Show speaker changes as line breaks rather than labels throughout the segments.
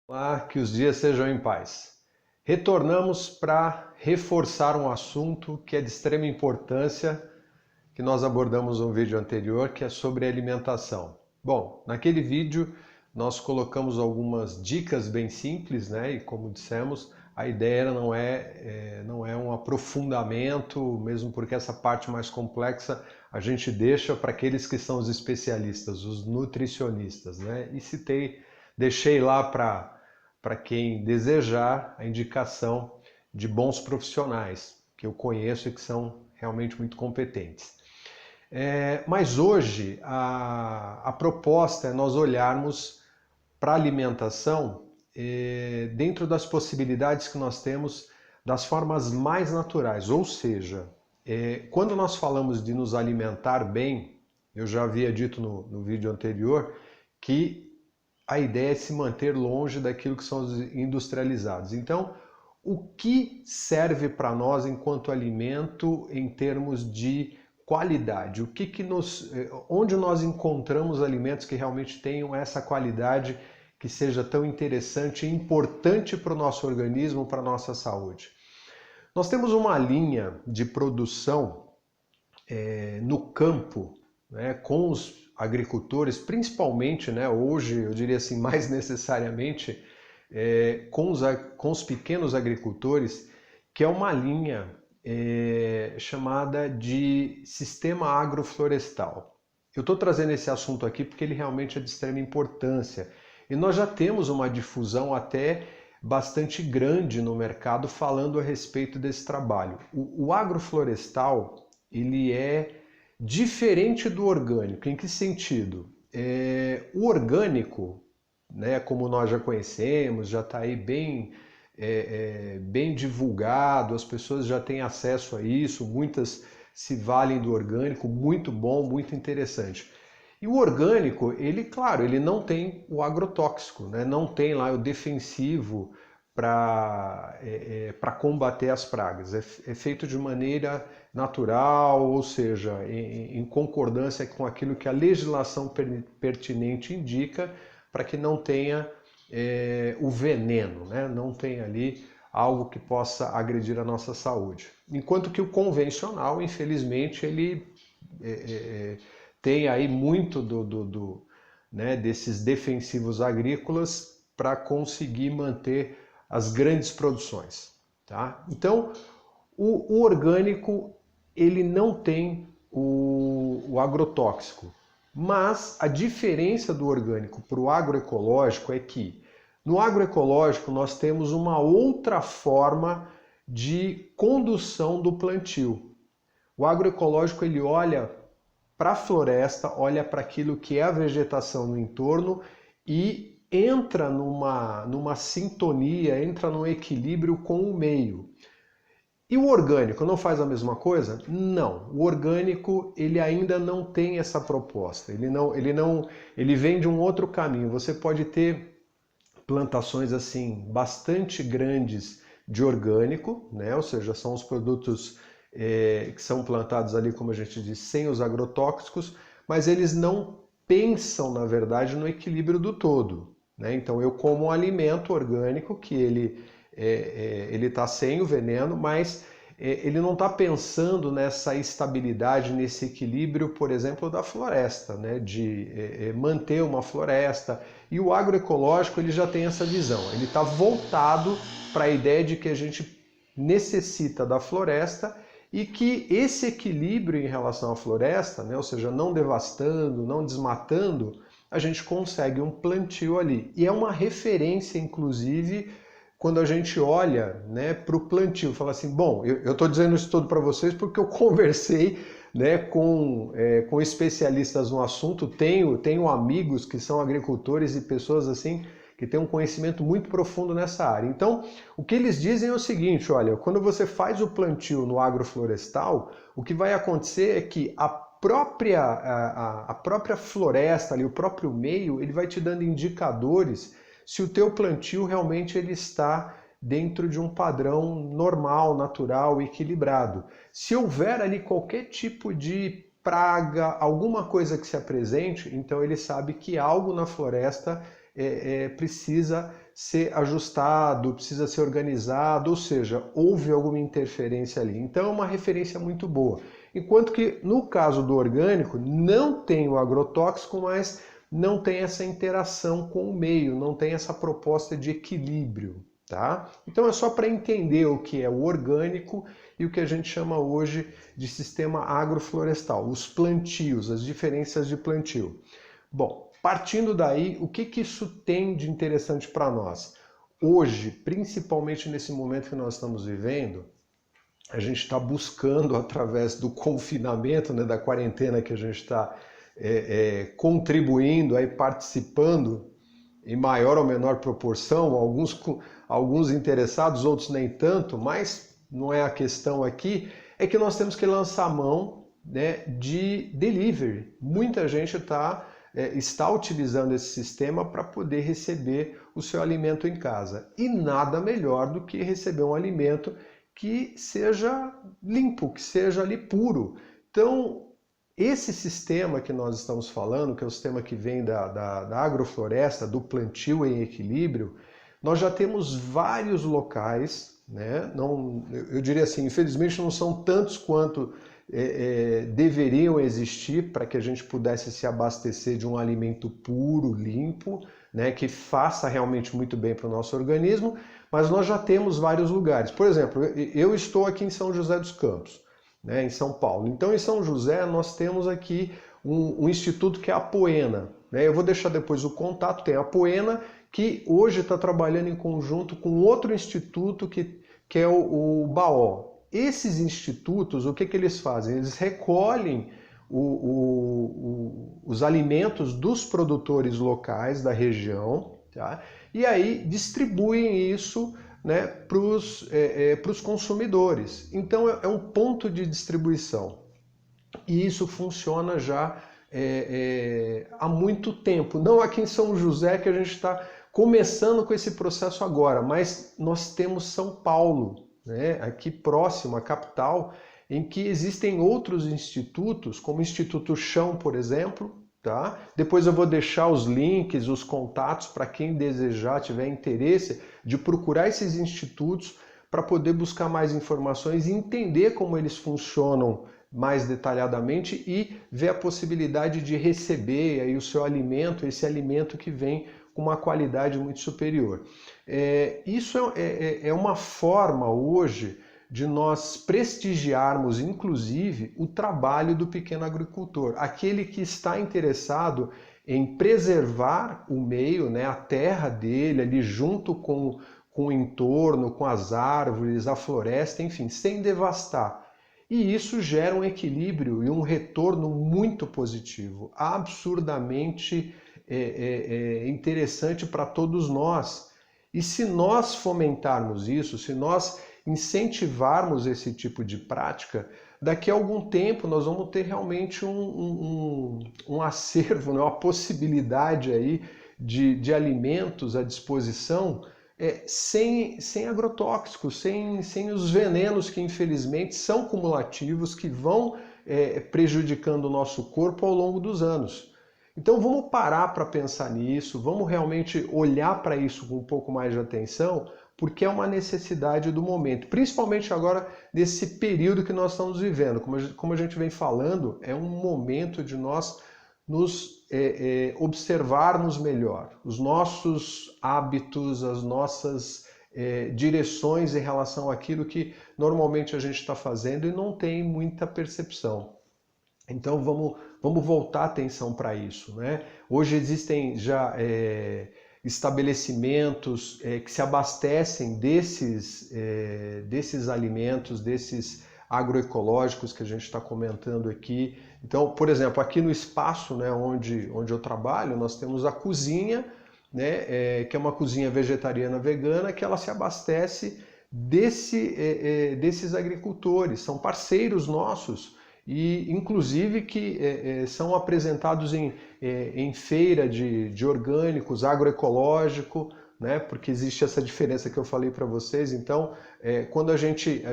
Olá, que os dias sejam em paz. Retornamos para reforçar um assunto que é de extrema importância, que nós abordamos no vídeo anterior, que é sobre alimentação. Bom, naquele vídeo nós colocamos algumas dicas bem simples, né? E como dissemos, a ideia não é um aprofundamento, mesmo porque essa parte mais complexa a gente deixa para aqueles que são os especialistas, os nutricionistas, né? Deixei lá para quem desejar a indicação de bons profissionais que eu conheço e que são realmente muito competentes. Mas hoje a proposta é nós olharmos para a alimentação dentro das possibilidades que nós temos das formas mais naturais, ou seja, quando nós falamos de nos alimentar bem, eu já havia dito no vídeo anterior que a ideia é se manter longe daquilo que são os industrializados. Então, o que serve para nós enquanto alimento em termos de qualidade? Onde nós encontramos alimentos que realmente tenham essa qualidade que seja tão interessante e importante para o nosso organismo, para a nossa saúde? Nós temos uma linha de produção no campo, né, com os agricultores, principalmente, né, hoje eu diria assim, mais necessariamente, com os pequenos agricultores, que é uma linha chamada de sistema agroflorestal. Eu estou trazendo esse assunto aqui porque ele realmente é de extrema importância. E nós já temos uma difusão até bastante grande no mercado falando a respeito desse trabalho. O agroflorestal, ele é diferente do orgânico. Em que sentido? O orgânico, né, como nós já conhecemos, já está aí bem divulgado, as pessoas já têm acesso a isso, muitas se valem do orgânico, muito bom, muito interessante. E o orgânico, ele, claro, ele não tem o agrotóxico, né? Não tem lá o defensivo para combater as pragas. É feito de maneira natural, ou seja, em concordância com aquilo que a legislação pertinente indica, para que não tenha o veneno, né? Não tenha ali algo que possa agredir a nossa saúde. Enquanto que o convencional, infelizmente, ele tem aí muito né, desses defensivos agrícolas para conseguir manter as grandes produções. Tá? Então, o orgânico ele não tem o agrotóxico, mas a diferença do orgânico para o agroecológico é que no agroecológico nós temos uma outra forma de condução do plantio. O agroecológico ele olha para a floresta, olha para aquilo que é a vegetação no entorno e entra numa sintonia, entra num equilíbrio com o meio. E o orgânico não faz a mesma coisa? Não. O orgânico ele ainda não tem essa proposta. Ele vem de um outro caminho. Você pode ter plantações assim bastante grandes de orgânico, né? Ou seja, são os produtos que são plantados ali, como a gente diz, sem os agrotóxicos, mas eles não pensam, na verdade, no equilíbrio do todo, né? Então eu como um alimento orgânico que ele está sem o veneno, mas ele não está pensando nessa estabilidade, nesse equilíbrio, por exemplo, da floresta, né? De manter uma floresta. E o agroecológico ele já tem essa visão, ele está voltado para a ideia de que a gente necessita da floresta e que esse equilíbrio em relação à floresta, né? Ou seja, não devastando, não desmatando, a gente consegue um plantio ali. E é uma referência, inclusive, quando a gente olha, né, para o plantio, fala assim, bom, eu estou dizendo isso tudo para vocês porque eu conversei, né, com especialistas no assunto, tenho amigos que são agricultores e pessoas assim que têm um conhecimento muito profundo nessa área. Então, o que eles dizem é o seguinte, olha, quando você faz o plantio no agroflorestal, o que vai acontecer é que a própria floresta, ali, o próprio meio, ele vai te dando indicadores se o teu plantio realmente ele está dentro de um padrão normal, natural, equilibrado. Se houver ali qualquer tipo de praga, alguma coisa que se apresente, então ele sabe que algo na floresta precisa ser ajustado, precisa ser organizado, ou seja, houve alguma interferência ali. Então é uma referência muito boa. Enquanto que no caso do orgânico não tem o agrotóxico, mas não tem essa interação com o meio, não tem essa proposta de equilíbrio, tá? Então é só para entender o que é o orgânico e o que a gente chama hoje de sistema agroflorestal, os plantios, as diferenças de plantio. Bom, partindo daí, o que isso tem de interessante para nós? Hoje, principalmente nesse momento que nós estamos vivendo, a gente está buscando, através do confinamento, né, da quarentena que a gente está contribuindo, aí, participando em maior ou menor proporção, alguns interessados, outros nem tanto, mas não é a questão aqui, é que nós temos que lançar mão, né, de delivery. Muita gente está utilizando esse sistema para poder receber o seu alimento em casa. E nada melhor do que receber um alimento que seja limpo, que seja ali puro. Então, esse sistema que nós estamos falando, que é o sistema que vem da agrofloresta, do plantio em equilíbrio, nós já temos vários locais, né? Não, eu diria assim, infelizmente não são tantos quanto deveriam existir para que a gente pudesse se abastecer de um alimento puro, limpo, né? Que faça realmente muito bem para o nosso organismo, mas nós já temos vários lugares. Por exemplo, eu estou aqui em São José dos Campos, né, em São Paulo. Então, em São José, nós temos aqui um instituto que é a Apoena, né? Eu vou deixar depois o contato, tem a Apoena, que hoje está trabalhando em conjunto com outro instituto que é o BAO. Esses institutos, o que eles fazem? Eles recolhem os alimentos dos produtores locais da região, tá? E aí distribuem isso, né, para os consumidores. Então é um ponto de distribuição. E isso funciona já há muito tempo. Não aqui em São José, que a gente está começando com esse processo agora, mas nós temos São Paulo, né, aqui próximo, a capital, em que existem outros institutos, como o Instituto Chão, por exemplo. Tá? Depois eu vou deixar os links, os contatos para quem desejar, tiver interesse de procurar esses institutos para poder buscar mais informações e entender como eles funcionam mais detalhadamente e ver a possibilidade de receber aí o seu alimento, esse alimento que vem com uma qualidade muito superior. Isso é uma forma hoje de nós prestigiarmos, inclusive, o trabalho do pequeno agricultor, aquele que está interessado em preservar o meio, né, a terra dele, ali junto com o entorno, com as árvores, a floresta, enfim, sem devastar. E isso gera um equilíbrio e um retorno muito positivo, absurdamente interessante para todos nós. E se nós fomentarmos isso, se nós incentivarmos esse tipo de prática, daqui a algum tempo nós vamos ter realmente um acervo, né, uma possibilidade aí de alimentos à disposição sem agrotóxicos, sem os venenos que infelizmente são cumulativos, que vão prejudicando o nosso corpo ao longo dos anos. Então vamos parar para pensar nisso, vamos realmente olhar para isso com um pouco mais de atenção, porque é uma necessidade do momento, principalmente agora nesse período que nós estamos vivendo. Como a gente vem falando, é um momento de nós nos observarmos melhor, os nossos hábitos, as nossas direções em relação àquilo que normalmente a gente está fazendo e não tem muita percepção. Então vamos voltar a atenção para isso, né? Hoje existem já estabelecimentos que se abastecem desses alimentos, desses agroecológicos que a gente está comentando aqui. Então, por exemplo, aqui no espaço, né, onde eu trabalho, nós temos a cozinha, né, que é uma cozinha vegetariana vegana, que ela se abastece desses agricultores, são parceiros nossos, e inclusive que são apresentados em feira de orgânicos, agroecológico, né? Porque existe essa diferença que eu falei para vocês. Então, quando a gente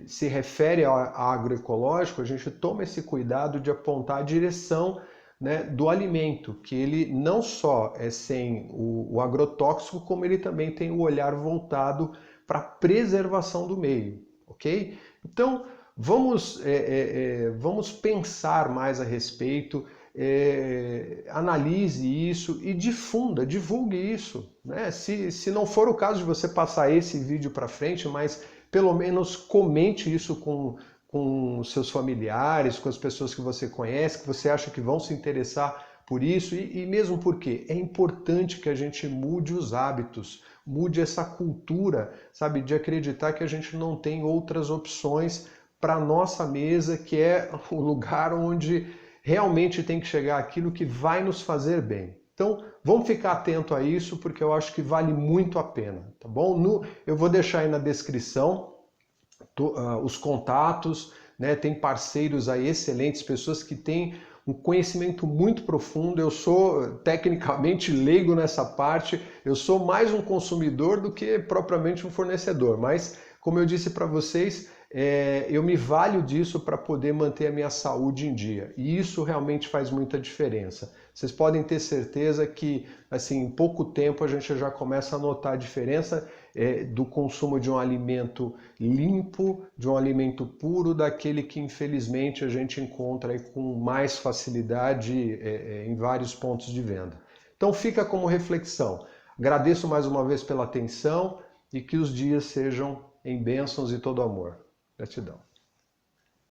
se refere a agroecológico, a gente toma esse cuidado de apontar a direção né, do alimento, que ele não só é sem o agrotóxico, como ele também tem o olhar voltado para a preservação do meio, ok? Então, vamos pensar mais a respeito, analise isso e divulgue isso, né? Se não for o caso de você passar esse vídeo para frente, mas pelo menos comente isso com seus familiares, com as pessoas que você conhece, que você acha que vão se interessar por isso, e mesmo porque é importante que a gente mude os hábitos, mude essa cultura, sabe, de acreditar que a gente não tem outras opções para a nossa mesa, que é o lugar onde realmente tem que chegar aquilo que vai nos fazer bem. Então, vamos ficar atento a isso, porque eu acho que vale muito a pena, tá bom? Eu vou deixar aí na descrição os contatos, né? Tem parceiros aí excelentes, pessoas que têm um conhecimento muito profundo. Eu sou tecnicamente leigo nessa parte, eu sou mais um consumidor do que propriamente um fornecedor, mas como eu disse para vocês, eu me valho disso para poder manter a minha saúde em dia, e isso realmente faz muita diferença. Vocês podem ter certeza que assim, em pouco tempo a gente já começa a notar a diferença do consumo de um alimento limpo, de um alimento puro, daquele que infelizmente a gente encontra aí com mais facilidade em vários pontos de venda. Então fica como reflexão. Agradeço mais uma vez pela atenção e que os dias sejam em bênçãos e todo amor. Gratidão.